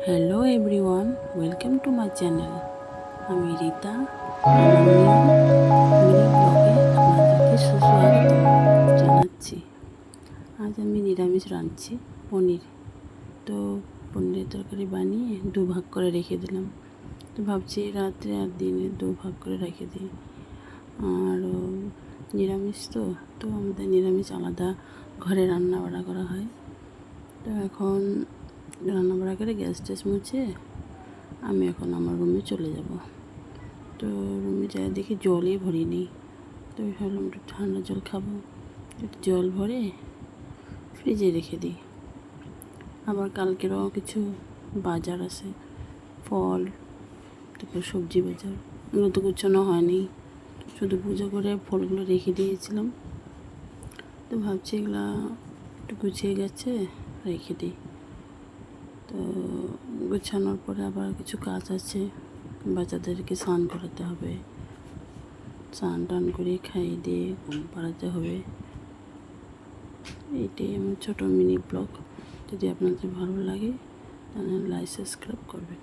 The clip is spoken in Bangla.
Hello everyone, welcome to my channel. আমি রীতা। আমার নিউ মিনি ব্লগে আপনাদেরকে সুস্বাগত জানাচ্ছি। আজ আমি নিরামিষ রাঁধছি পনির। তো পনিরের তরকারি বানিয়ে দুভাগ করে রেখে দিলাম। তো ভাবছি রাত্রে আর দিনে দুভাগ করে রেখে দিই। আর নিরামিষ তো আমাদের নিরামিষ আলাদা ঘরে রান্না বাড়া করা হয়। তো এখন রান্নাবাড়া করে গ্যাস ট্যাস মুছে আমি এখন আমার রুমে চলে যাব। তো রুমে যাই দেখি জলই ভরিনি। তো ভাবলাম একটু ঠান্ডা জল খাবো, একটু জল ভরে ফ্রিজে রেখে দিই। আবার কালকেরও কিছু বাজার আছে, ফল, তারপর সবজি বাজার, এগুলো তো গুছানো হয়নি, শুধু পুজো করে ফলগুলো রেখে দিয়েছিলাম। তো ভাবছি এগুলা একটু গুছিয়ে গেছে, রেখে দিই। তো গোছানোর পরে আবার কিছু কাজ আছে, বাচ্চাদেরকে স্নান করাতে হবে, স্নান টান করে খাইয়ে দিয়ে ঘুম পাড়াতে হবে। এইটাই আমার ছোটো মিনি ব্লগ। যদি আপনাদের ভালো লাগে তাহলে লাইক সাবস্ক্রাইব করবেন।